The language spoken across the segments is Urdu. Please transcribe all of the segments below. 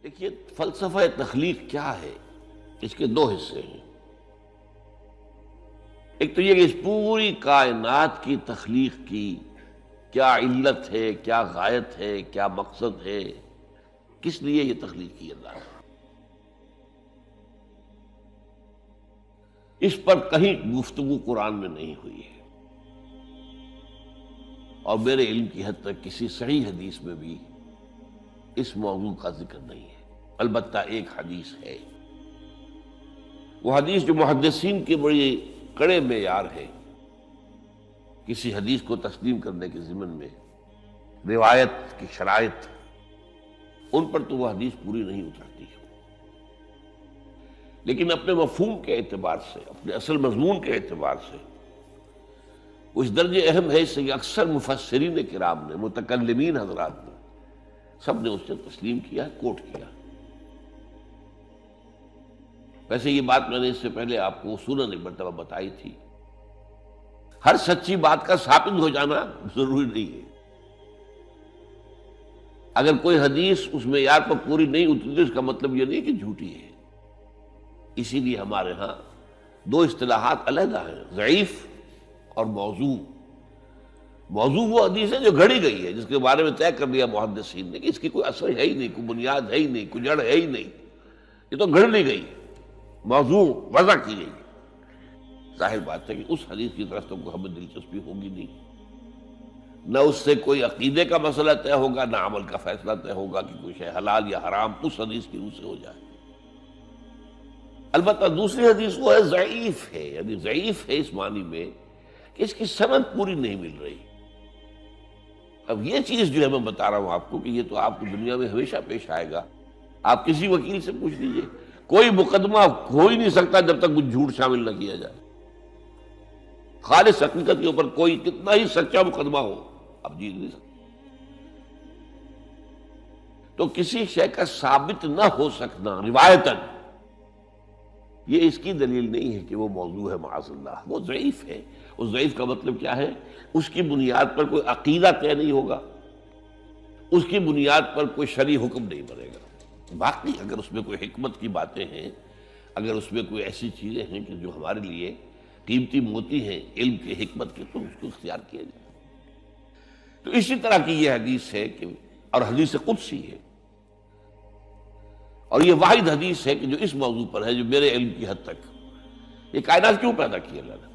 دیکھیے، فلسفہ تخلیق کیا ہے؟ اس کے دو حصے ہیں۔ ایک تو یہ کہ اس پوری کائنات کی تخلیق کی کیا علت ہے، کیا غایت ہے، کیا مقصد ہے، کس لیے یہ تخلیق کی اللہ نے۔ اس پر کہیں گفتگو قرآن میں نہیں ہوئی ہے، اور میرے علم کی حد تک کسی صحیح حدیث میں بھی اس موضوع کا ذکر نہیں ہے۔ البتہ ایک حدیث ہے، وہ حدیث جو محدثین کے بڑے کڑے معیار ہے کسی حدیث کو تسلیم کرنے کے ضمن میں، روایت کی شرائط، ان پر تو وہ حدیث پوری نہیں اترتی ہے، لیکن اپنے مفہوم کے اعتبار سے، اپنے اصل مضمون کے اعتبار سے وہ اس درجے اہم ہے کہ اکثر مفسرین کرام نے، متکلمین حضرات نے، سب نے اس سے تسلیم کیا، کوٹ کیا۔ ویسے یہ بات میں نے اس سے پہلے آپ کو اصولاً ایک مرتبہ بتائی تھی، ہر سچی بات کا ثابت ہو جانا ضروری نہیں ہے۔ اگر کوئی حدیث اس معیار پر پوری نہیں اتری تو اس کا مطلب یہ نہیں کہ جھوٹی ہے۔ اسی لیے ہمارے ہاں دو اصطلاحات علیحدہ ہیں، ضعیف اور موضوع۔ موضوع وہ حدیث ہے جو گھڑی گئی ہے، جس کے بارے میں طے کر لیا محدثین نے کہ اس کی کوئی اثر ہے ہی نہیں، کوئی بنیاد ہے ہی نہیں، کوئی جڑ ہے ہی نہیں، یہ تو گھڑ لی گئی، موضوع وضع کی گئی۔ ظاہر بات ہے کہ اس حدیث کی طرف تو ہمیں دلچسپی ہوگی نہیں، نہ اس سے کوئی عقیدے کا مسئلہ طے ہوگا، نہ عمل کا فیصلہ طے ہوگا کہ کوئی شے حلال یا حرام اس حدیث کی روح سے ہو جائے۔ البتہ دوسری حدیث وہ ہے ضعیف ہے، یعنی ضعیف ہے اس معنی میں کہ اس کی سند پوری نہیں مل رہی۔ اب یہ چیز جو ہے میں بتا رہا ہوں آپ کو کہ یہ تو آپ کو دنیا میں ہمیشہ پیش آئے گا۔ آپ کسی وکیل سے پوچھ لیجئے، کوئی مقدمہ ہو ہی نہیں سکتا جب تک کچھ جھوٹ شامل نہ کیا جائے۔ خالص حقیقت کے اوپر کوئی کتنا ہی سچا مقدمہ ہو، آپ جیت نہیں سکتے۔ تو کسی شے کا ثابت نہ ہو سکنا روایتاً، یہ اس کی دلیل نہیں ہے کہ وہ موضوع ہے، معاذ اللہ، وہ ضعیف ہے۔ اس ضعیف کا مطلب کیا ہے؟ اس کی بنیاد پر کوئی عقیدہ طے نہیں ہوگا، اس کی بنیاد پر کوئی شرعی حکم نہیں بنے گا۔ باقی اگر اس میں کوئی حکمت کی باتیں ہیں، اگر اس میں کوئی ایسی چیزیں ہیں کہ جو ہمارے لیے قیمتی موتی ہیں علم کے، حکمت کے، تو اس کو اختیار کیا جائے۔ تو اسی طرح کی یہ حدیث ہے کہ، اور حدیث قدسی ہے، اور یہ واحد حدیث ہے کہ جو اس موضوع پر ہے، جو میرے علم کی حد تک یہ کائنات کیوں پیدا کی اللہ نے۔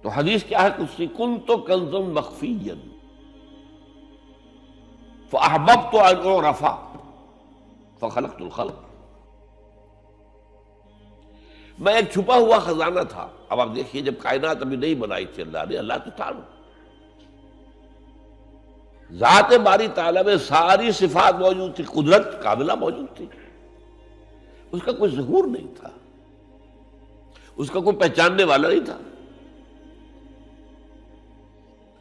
تو حدیث کیا ہے قدسی؟ کنت کنزا مخفیا فاحببت ان اعرف فخلقت الخلق۔ میں ایک چھپا ہوا خزانہ تھا۔ اب آپ دیکھیے، جب کائنات ابھی نہیں بنائی تھی اللہ نے، اللہ تو تھا، ذات باری تعالیٰ میں ساری صفات موجود تھی، قدرت کاملہ موجود تھی، اس کا کوئی ظہور نہیں تھا، اس کا کوئی پہچاننے والا نہیں تھا۔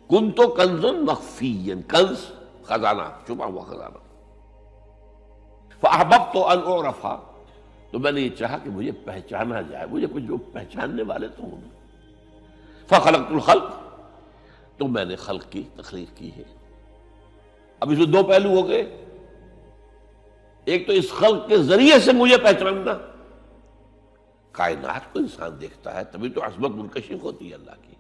کنت کنزا مخفیا، کنز خزانہ، چھپا ہوا خزانہ۔ فاحببت ان اعرف، تو میں نے یہ چاہا کہ مجھے پہچانا جائے، مجھے کچھ لوگ پہچاننے والے تو ہوں۔ فخلقت الخلق، تو میں نے خلق کی تخلیق کی ہے۔ اب اس میں دو پہلو ہو گئے، ایک تو اس خلق کے ذریعے سے مجھے پہچاننا، کائنات کو انسان دیکھتا ہے تبھی تو عظمت منکشف ہوتی ہے اللہ کی،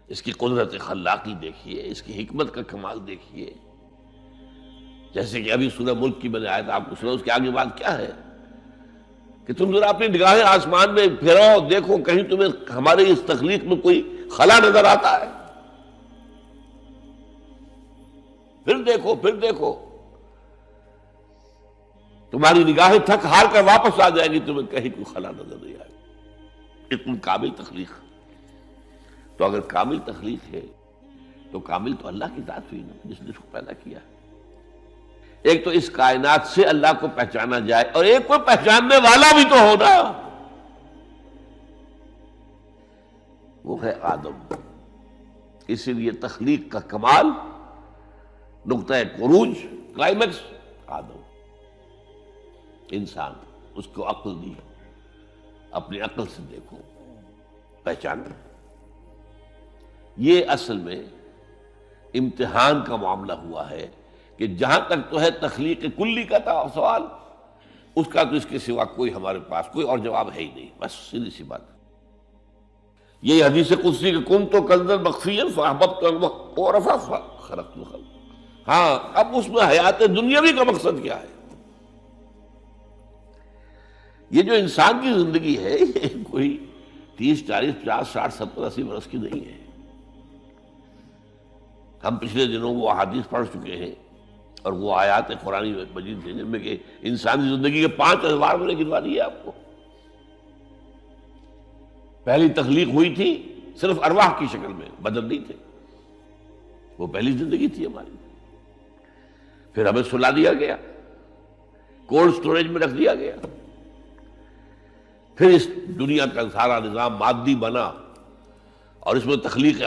اس کی قدرت خلاقی دیکھیے، اس کی حکمت کا کمال دیکھیے۔ جیسے کہ ابھی سورہ ملک کی میں نے آیت آپ کو سنا، اس کے آگے بات کیا ہے کہ تم ذرا اپنی نگاہیں آسمان میں پھیراؤ، دیکھو کہیں تمہیں ہمارے اس تخلیق میں کوئی خلا نظر آتا ہے؟ پھر دیکھو، پھر دیکھو، تمہاری نگاہیں تھک ہار کر واپس آ جائیں گی، تمہیں کہیں کوئی خلا نظر نہیں آئے گی۔ اتنی کامل تخلیق۔ تو اگر کامل تخلیق ہے تو کامل تو اللہ کی ذات ہوئی نا، جس نے اس کو پیدا کیا۔ ایک تو اس کائنات سے اللہ کو پہچانا جائے، اور ایک کو پہچاننے والا بھی تو ہونا، وہ ہے آدم۔ اسی لیے تخلیق کا کمال، نقطہ عروج، کلائمیکس آدم، انسان۔ اس کو عقل دی، اپنی عقل سے دیکھو، پہچانو۔ یہ اصل میں امتحان کا معاملہ ہوا ہے کہ جہاں تک تو ہے تخلیق کلی کا تھا سوال، اس کا تو اس کے سوا کوئی ہمارے پاس کوئی اور جواب ہے ہی نہیں، بس سیدھی سی بات۔ یہی حدیث قدسی کہ کن تو کنزا مخفیا فاحببت عرفا فخلقت الخلق۔ ہاں اب اس میں حیات دنیاوی کا مقصد کیا ہے؟ یہ جو انسان کی زندگی ہے یہ کوئی 30 40 50 60 70 80 برس کی نہیں ہے۔ ہم پچھلے دنوں وہ احادیث پڑھ چکے ہیں اور وہ آیات قرآن مجید ہیں جن میں کہ انسانی زندگی کے 5 ادوار میں نے گنوا دیے آپ کو۔ پہلی تخلیق ہوئی تھی صرف ارواح کی شکل میں، بدن نہیں تھے، وہ پہلی زندگی تھی ہماری۔ پھر ہمیں سلا دیا گیا، کولڈ سٹوریج میں رکھ دیا گیا، پھر اس دنیا کا سارا نظام مادی بنا اور اس میں تخلیق